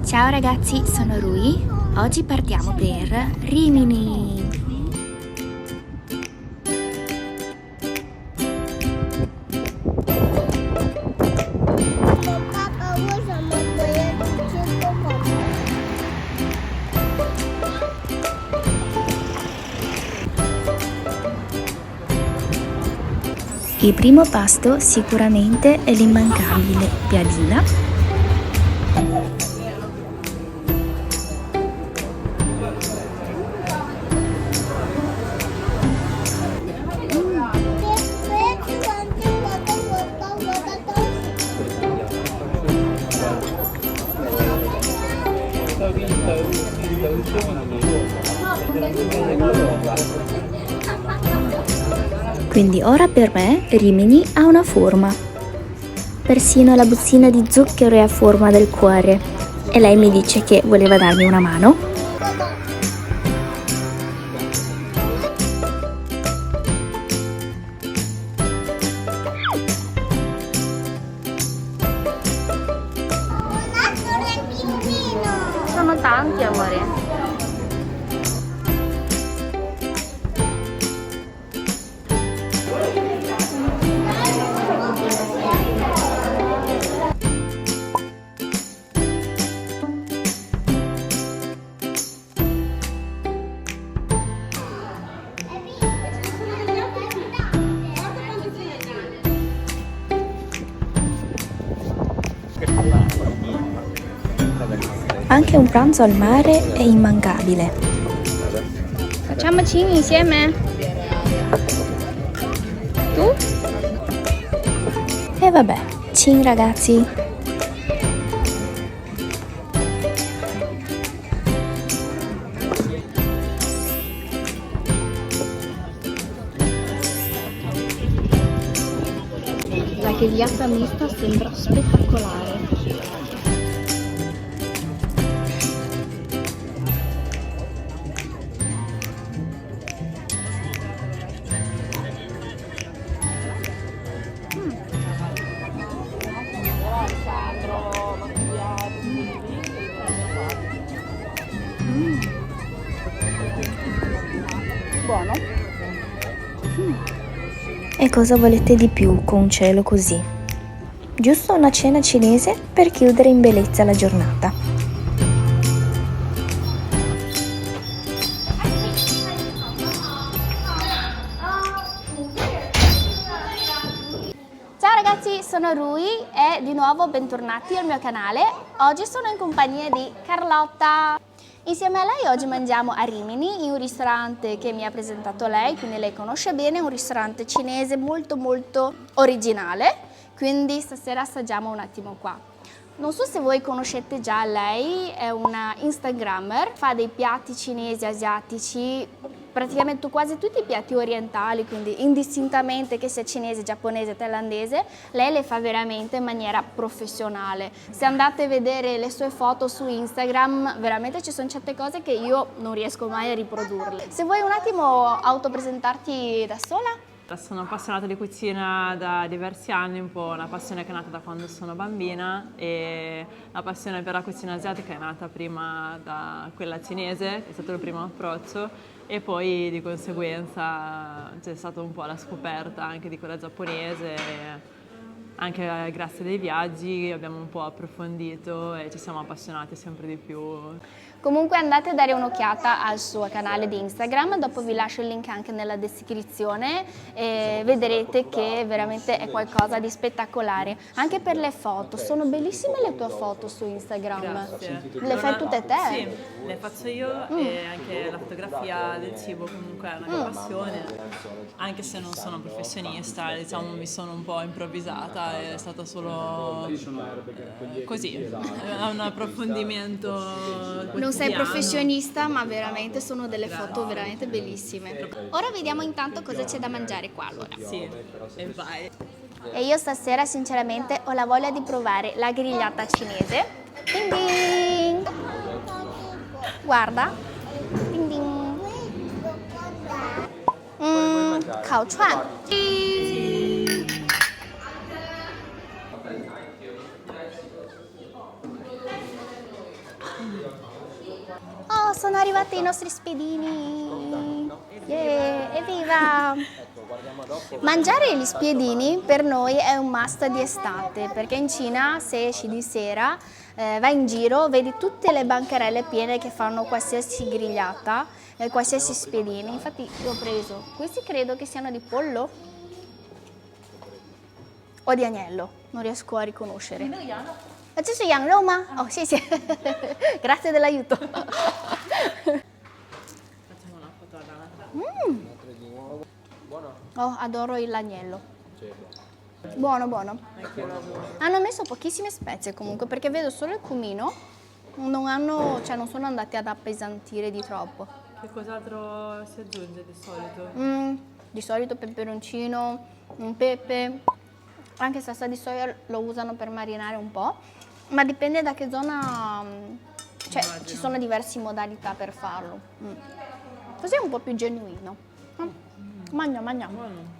Ciao ragazzi, sono Rui. Oggi partiamo per Rimini. Il primo pasto sicuramente è l'immancabile piadina. Quindi ora per me Rimini ha una forma. Persino la bustina di zucchero è a forma del cuore. E lei mi dice che voleva darmi una mano. Sono tanti, amore. Anche un pranzo al mare è immancabile. Facciamo cini insieme? Tu? E vabbè, cin ragazzi! La grigliata mista sembra spettacolare. Buono. E cosa volete di più con un cielo così? Giusto una cena cinese per chiudere in bellezza la giornata. Ciao ragazzi, sono Rui e di nuovo bentornati al mio canale. Oggi sono in compagnia di Carlotta. Insieme a lei oggi mangiamo a Rimini in un ristorante che mi ha presentato lei, quindi lei conosce bene, un ristorante cinese molto originale, quindi stasera assaggiamo un attimo qua. Non so se voi conoscete già lei, è una Instagrammer, fa dei piatti cinesi, asiatici, praticamente quasi tutti i piatti orientali, quindi indistintamente che sia cinese, giapponese, thailandese, lei le fa veramente in maniera professionale. Se andate a vedere le sue foto su Instagram, veramente ci sono certe cose che io non riesco mai a riprodurle. Se vuoi un attimo autopresentarti da sola? Sono appassionata di cucina da diversi anni, un po' una passione che è nata da quando sono bambina, e la passione per la cucina asiatica è nata prima da quella cinese, che è stato il primo approccio, e poi di conseguenza c'è stata un po' la scoperta anche di quella giapponese. Anche grazie ai viaggi abbiamo un po' approfondito e ci siamo appassionati sempre di più. Comunque andate a dare un'occhiata al suo canale di Instagram, dopo vi lascio il link anche nella descrizione e vedrete che veramente è qualcosa di spettacolare. Anche per le foto, sono bellissime le tue foto su Instagram. Grazie. Le fai tutte te? Sì, le faccio io e anche la fotografia del cibo comunque è una mia passione. Anche se non sono professionista, diciamo mi sono un po' improvvisata, è stato solo così, un approfondimento quotidiano. Non sei professionista, ma veramente sono delle foto veramente bellissime. Ora vediamo intanto cosa c'è da mangiare qua allora. Sì, e vai. E io stasera sinceramente ho la voglia di provare la grigliata cinese. Ding ding! Guarda. Ding ding. Khao chuan. Oh, sono arrivati i nostri spiedini! Yeah, evviva! Mangiare gli spiedini per noi è un must di estate, perché in Cina se esci di sera, vai in giro, vedi tutte le bancarelle piene che fanno qualsiasi grigliata, qualsiasi spiedini. Infatti io ho preso, questi credo che siano di pollo o di agnello, non riesco a riconoscere. 这是羊肉吗？哦，谢谢，grazie dell'aiuto. Facciamo una foto alla Oh, adoro l'agnello. Buono, buono. Hanno messo pochissime spezie comunque, perché vedo solo il cumino. Non sono andati ad appesantire di troppo. Che cos'altro si aggiunge di solito? Di solito peperoncino, un pepe, anche salsa di soia lo usano per marinare un po', ma dipende da che zona, cioè Immagino. ci sono diverse modalità per farlo. Così è un po' più genuino. Mangia, mangia. Buono.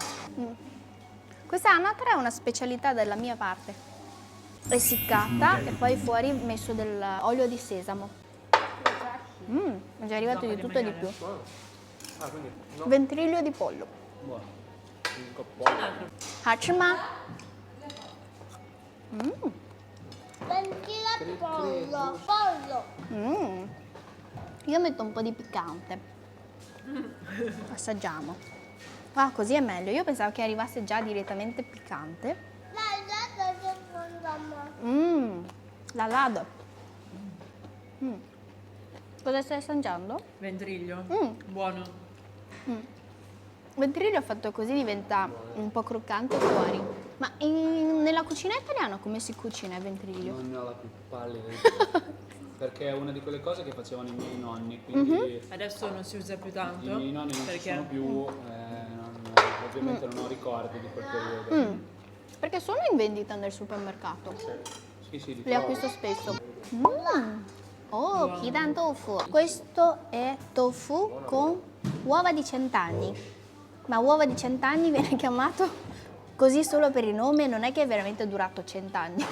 Questa anatra è una specialità della mia parte. Essiccata e poi fuori messo dell'olio di sesamo. È già arrivato di tutto e di più. Ventriglio di pollo. Hachima. Io metto un po' di piccante. Assaggiamo. Ah, così è meglio. Io pensavo che arrivasse già direttamente piccante. La lado. Cosa stai assaggiando? Ventriglio. Buono. Ventriglio fatto così diventa un po' croccante fuori. Ma nella cucina italiana come si cucina il ventriglio? Non ne ho la più pallida idea. Perché è una di quelle cose che facevano i miei nonni, quindi Adesso non si usa più i tanto. miei nonni non ci perché sono più, ovviamente non ho ricordi di quel periodo. Perché sono in vendita nel supermercato. Sì, sì, Li acquisto spesso. Oh, Kidan tofu. Questo è tofu con uova di 100 anni. Ma uova di 100 anni viene chiamato così solo per il nome, non è che è veramente durato 100 anni.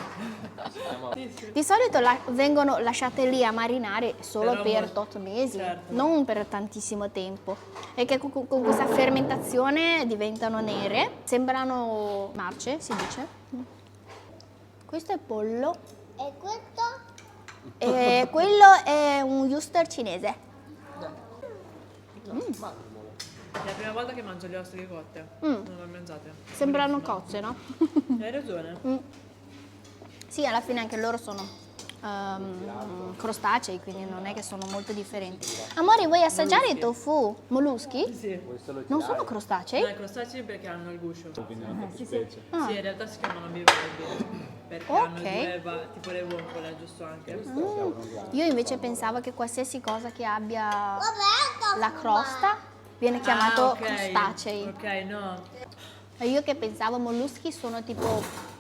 Di solito vengono lasciate lì a marinare solo Però per molto- 8 mesi, certo. non per tantissimo tempo. E che con questa fermentazione diventano nere, sembrano marce, si dice. Questo è pollo. E questo? E quello è un Worcester cinese. È la prima volta che mangio le ostriche cotte. Non le ho mangiate. Sembrano cozze, no? Hai ragione. Sì, alla fine anche loro sono crostacei, quindi non è che sono molto differenti. Amore, vuoi assaggiare i tofu? Molluschi? Sì. Non sono crostacei? No, i crostacei perché hanno il guscio. Quindi una fattispecie. Sì, in realtà si chiamano bivalvi. Perché hanno Ok. tipo le vongole, giusto anche. Io invece pensavo che qualsiasi cosa che abbia la crosta viene chiamato ok. crostacei. Ok, no. E io che pensavo molluschi sono tipo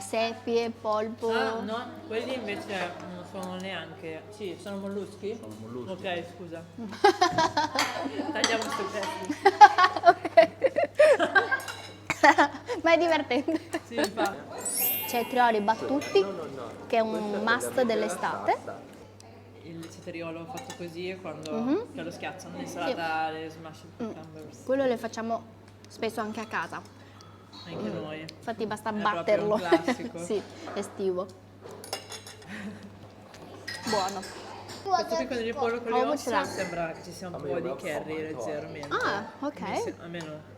seppie, polpo. Ah, no, quelli invece non sono neanche. Sì, sono molluschi? Sono molluschi. Ok, scusa. Tagliamo sto pezzo. Ma è divertente. Sì, infatti. C'è il trioli battuti, che è un must dell'estate. Il cetriolo fatto così è quando che lo schiacciano in insalata le smashed cucumbers. Quello le facciamo spesso anche a casa. Anche noi. Infatti basta È proprio batterlo. un classico. Sì, estivo. Buono. Questo piccolo di pollo con le Oh, ossa ce l'ha. sembra che ci sia un po' di curry leggermente. Ah, ok. Almeno.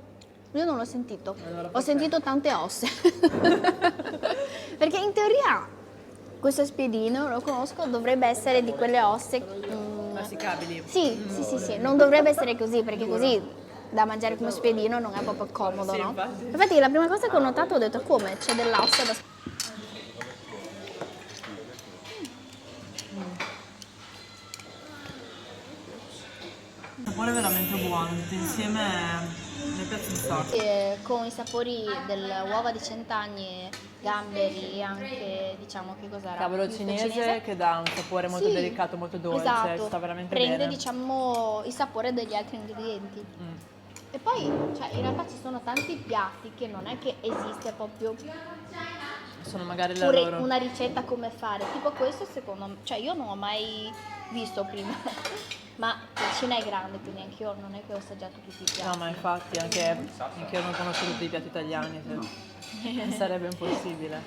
Io non l'ho sentito. Allora, Ho forse- sentito tante osse. Perché in teoria questo spiedino, lo conosco, dovrebbe essere di quelle osse. Masticabili. Sì. Non dovrebbe essere così, perché così da mangiare come spiedino non è proprio comodo, Sì, no? infatti. Infatti la prima cosa che ho notato ho detto come? C'è dell'ossa da... Il sapore è veramente buono, tutti insieme mi piace un sacco. Con i sapori dell'uova di 100 anni, gamberi e anche, diciamo, che cos'era? Cavolo Il cinese che dà un sapore molto Sì, delicato, molto dolce, esatto. sta veramente Prende, bene. diciamo, il sapore degli altri ingredienti. E poi, cioè, in realtà ci sono tanti piatti che non è che esiste proprio sono magari la Pure loro... una ricetta come fare, tipo questo secondo me, cioè io non ho mai visto prima, ma la Cina è grande, quindi anch'io non è che ho assaggiato tutti i piatti. No, ma infatti anche io non conosco tutti i piatti italiani, sarebbe impossibile.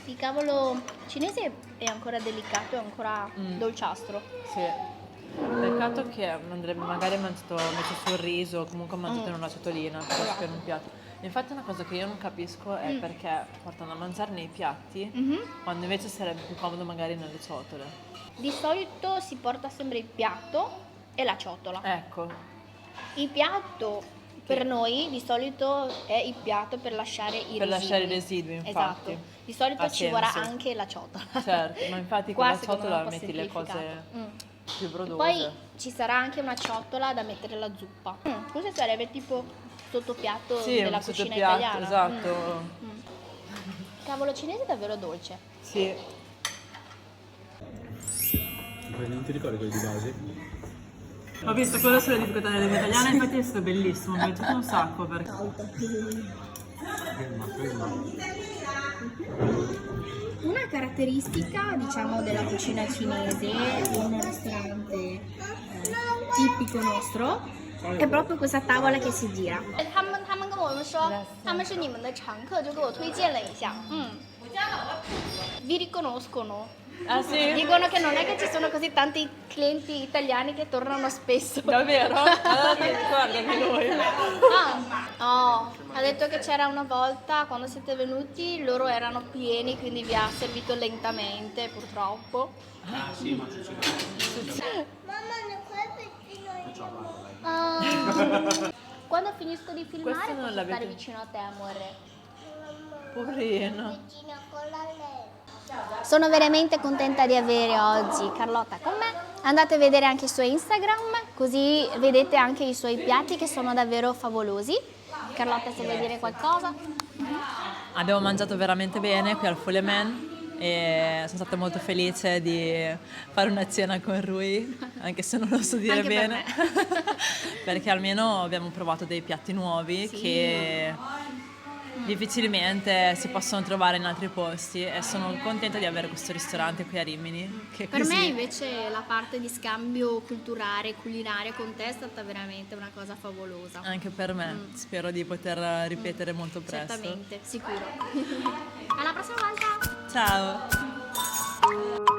Il cavolo cinese è ancora delicato, è ancora dolciastro. Sì. Peccato che andrebbe magari messo sul riso o comunque mangiato in una ciotolina piuttosto che in un piatto. Infatti una cosa che io non capisco è perché portano a mangiare nei piatti quando invece sarebbe più comodo magari nelle ciotole. Di solito si porta sempre il piatto e la ciotola. Ecco, Il piatto per noi di solito è il piatto per lasciare i residui. per lasciare i residui, infatti. Esatto. Di solito Ha ci vorrà senso. anche la ciotola. Certo, ma infatti Qua con la secondo me è ciotola un po' metti le cose semplificato. più brodose. Poi ci sarà anche una ciotola da mettere la zuppa. Questo sarebbe tipo sottopiatto Sì, della un cucina sottopiatto, italiana. esatto. Il cavolo cinese è davvero dolce. Sì. Non ti ricordi quelli di base? Ho visto quello sulle difficoltà delle lingue italiane, infatti è stato bellissimo, mi è piaciuto un sacco perché... Una caratteristica, diciamo, della cucina cinese in un ristorante tipico nostro è proprio questa tavola che si gira. 他们跟我们说他们是你们的常客，就给我推荐了一下。Vi riconoscono. Ah sì? Dicono che non è che ci sono così tanti clienti italiani che tornano spesso. Davvero? Allora guarda anche noi. Ha detto che c'era una volta quando siete venuti, loro erano pieni, quindi vi ha servito lentamente, purtroppo. Ah sì, ma succede. Quando finisco di filmare Questo non posso l'avete- stare vicino a te, amore. Poverino. Sono veramente contenta di avere oggi Carlotta con me. Andate a vedere anche il suo Instagram, così vedete anche i suoi piatti che sono davvero favolosi. Carlotta, se vuoi dire qualcosa? Abbiamo mangiato veramente bene qui al Fulemen e sono stata molto felice di fare una cena con Rui, anche se non lo so dire Anche per bene, me. perché almeno abbiamo provato dei piatti nuovi Sì. che difficilmente si possono trovare in altri posti e sono contenta di avere questo ristorante qui a Rimini. Che Per così... me invece la parte di scambio culturale, culinario con te è stata veramente una cosa favolosa. Anche per me, spero di poter ripetere molto presto. Certamente, sicuro. Alla prossima volta! Ciao!